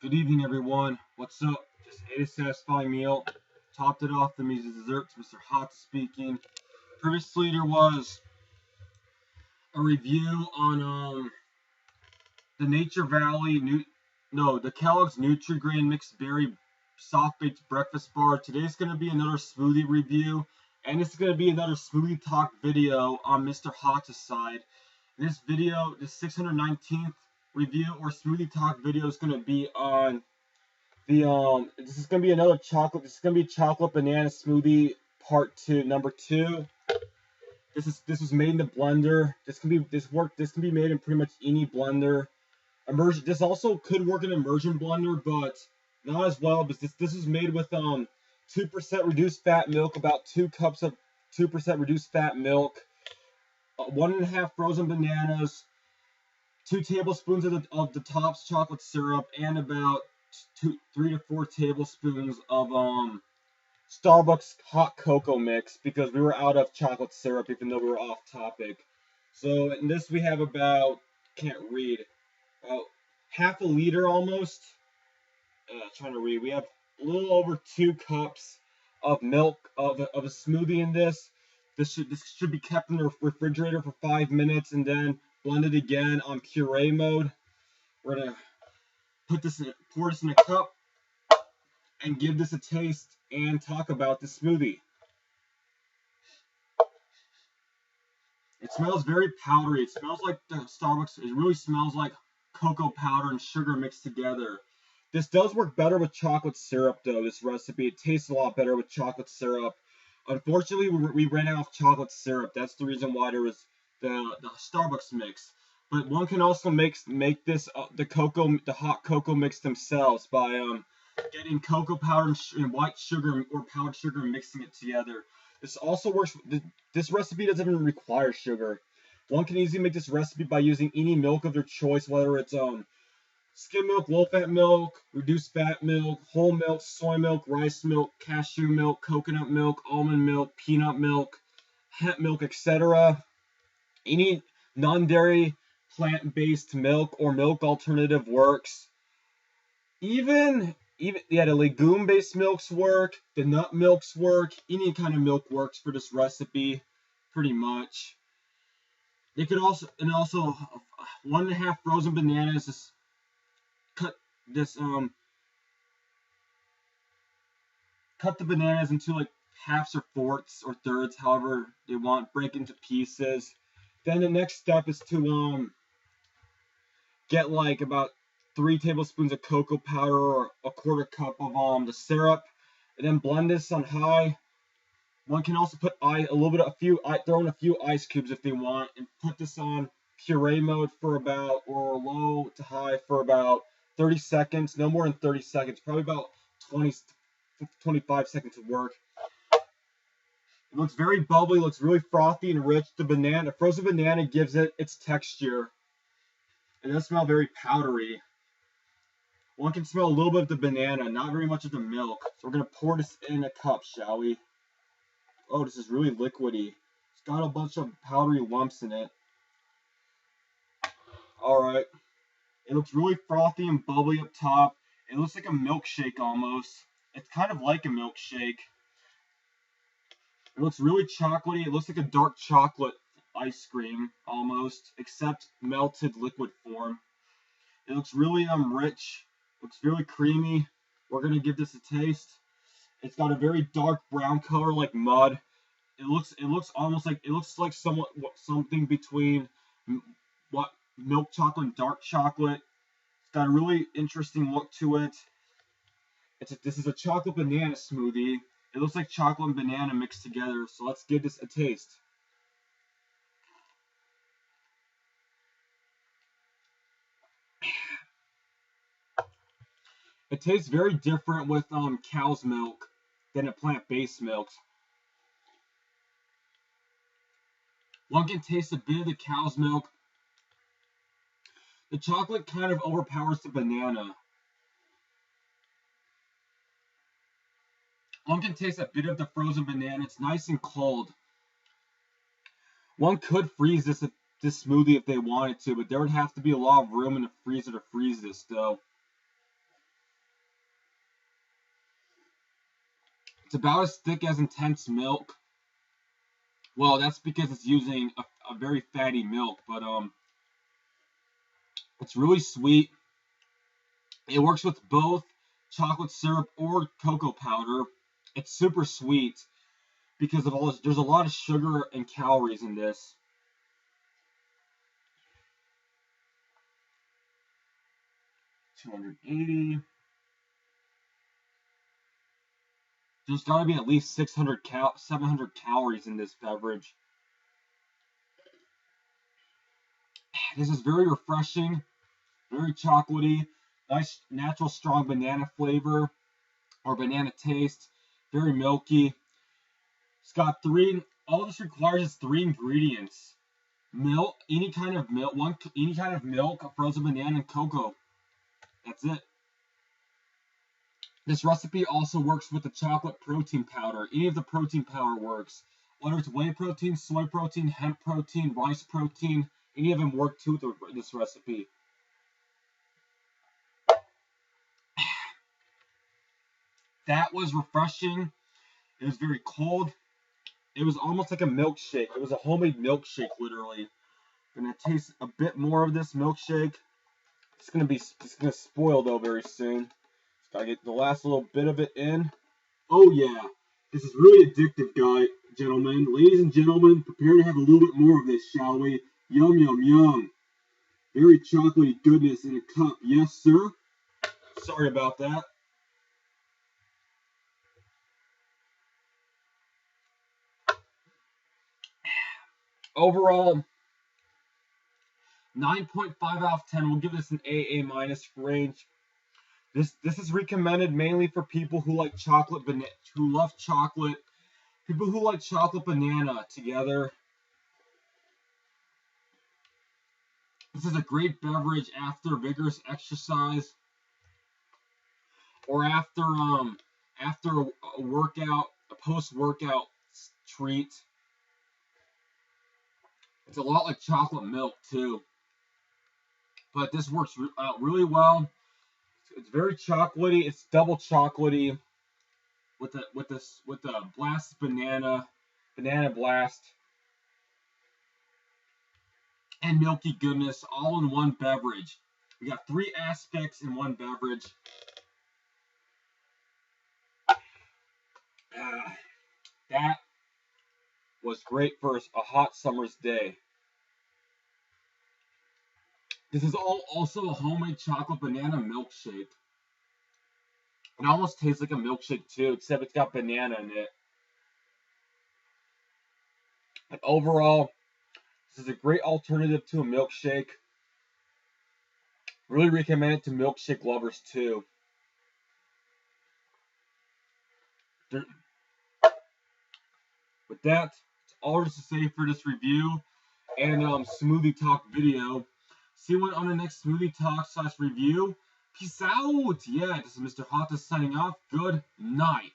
Good evening, everyone. What's up? Just ate a satisfying meal. Topped it off the music desserts. Mr. Hot speaking. Previously, there was a review on the Nature Valley the Kellogg's Nutri-Grain Mixed Berry Soft Baked Breakfast Bar. Today's gonna be another smoothie review, and this is gonna be another smoothie talk video on Mr. Hot's side. This video, the 619th review or smoothie talk video, is gonna be on this is gonna be another chocolate. This is gonna be chocolate banana smoothie part two, number two. This was made in the blender. This can be made in pretty much any blender. Immersion. This also could work in immersion blender, but not as well because this is made with 2% reduced fat milk, about 2 cups of 2% reduced fat milk, 1.5 frozen bananas, 2 tablespoons of the Topps chocolate syrup, and about 3 to 4 tablespoons of Starbucks hot cocoa mix because we were out of chocolate syrup even though we were off topic. So in this we have about, can't read, about half a liter almost. Trying to read. We have a little over 2 cups of milk of a smoothie in this. This should be kept in the refrigerator for 5 minutes and then blended again on puree mode. We're gonna pour this in a cup and give this a taste and talk about the smoothie. It smells very powdery. It smells like the Starbucks. It really smells like cocoa powder and sugar mixed together. This does work better with chocolate syrup, though, this recipe. It tastes a lot better with chocolate syrup. Unfortunately, we ran out of chocolate syrup. That's the reason why there was the Starbucks mix. But one can also make this the hot cocoa mix themselves by getting cocoa powder and white sugar or powdered sugar and mixing it together. This also works. This recipe doesn't even require sugar. One can easily make this recipe by using any milk of their choice, whether it's skim milk, low-fat milk, reduced fat milk, whole milk, soy milk, rice milk, cashew milk, coconut milk, almond milk, peanut milk, hemp milk, etc. Any non-dairy plant-based milk or milk alternative works. Even yeah, the legume-based milks work, the nut milks work, any kind of milk works for this recipe, pretty much. They could also 1.5 frozen bananas. Just cut this cut the bananas into like halves or fourths or thirds, however they want. Break into pieces. Then the next step is to get like about 3 tablespoons of cocoa powder or a 1/4 cup of the syrup, and then blend this on high. One can also put throw in a few ice cubes if they want, and put this on puree mode for about, or low to high for about 30 seconds, no more than 30 seconds, probably about 20 25 seconds of work. It looks very bubbly, looks really frothy and rich. The frozen banana gives it its texture. It does smell very powdery. One can smell a little bit of the banana, not very much of the milk. So we're going to pour this in a cup, shall we? Oh, this is really liquidy. It's got a bunch of powdery lumps in it. Alright. It looks really frothy and bubbly up top. It looks like a milkshake almost. It's kind of like a milkshake. It looks really chocolatey. It looks like a dark chocolate ice cream almost, except melted liquid form. It looks really rich. Looks really creamy. We're gonna give this a taste. It's got a very dark brown color like mud. It looks like something between milk chocolate and dark chocolate. It's got a really interesting look to it. This is a chocolate banana smoothie. It looks like chocolate and banana mixed together. So let's give this a taste. It tastes very different with cow's milk than a plant-based milk. One can taste a bit of the cow's milk. The chocolate kind of overpowers the banana. One can taste a bit of the frozen banana. It's nice and cold. One could freeze this smoothie if they wanted to, but there would have to be a lot of room in the freezer to freeze this, though. It's about as thick as Intense milk. Well, that's because it's using a very fatty milk, but it's really sweet. It works with both chocolate syrup or cocoa powder. It's super sweet because of all this. There's a lot of sugar and calories in this. $280. There's got to be at least 700 calories in this beverage. This is very refreshing, very chocolatey, nice natural strong banana flavor or banana taste, very milky. It's got all this requires is 3 ingredients. Milk, any kind of milk, any kind of milk, a frozen banana, and cocoa. That's it. This recipe also works with the chocolate protein powder. Any of the protein powder works. Whether it's whey protein, soy protein, hemp protein, rice protein, any of them work too with this recipe. That was refreshing. It was very cold. It was almost like a milkshake. It was a homemade milkshake, literally. Gonna taste a bit more of this milkshake. It's gonna spoil though very soon. Just gotta get the last little bit of it in. Oh yeah, this is really addictive, gentlemen. Ladies and gentlemen, prepare to have a little bit more of this, shall we? Yum, yum, yum. Very chocolatey goodness in a cup. Yes, sir? Sorry about that. Overall, 9.5 out of 10. We'll give this an AA minus range. This is recommended mainly for people who like who love chocolate, people who like chocolate banana together. This is a great beverage after vigorous exercise or after a workout, a post-workout treat. It's a lot like chocolate milk too, but this works out really well. It's very chocolatey. It's double chocolatey with the blast banana blast, and milky goodness all in one beverage. We got 3 aspects in one beverage. That was great for a hot summer's day. This is also a homemade chocolate banana milkshake. It almost tastes like a milkshake too, except it's got banana in it. And overall, this is a great alternative to a milkshake. Really recommend it to milkshake lovers too. With that, that's all just to say for this review and smoothie talk video. See you on the next smoothie talk / review. Peace out. Yeah, this is Mr. Hotta signing off. Good night.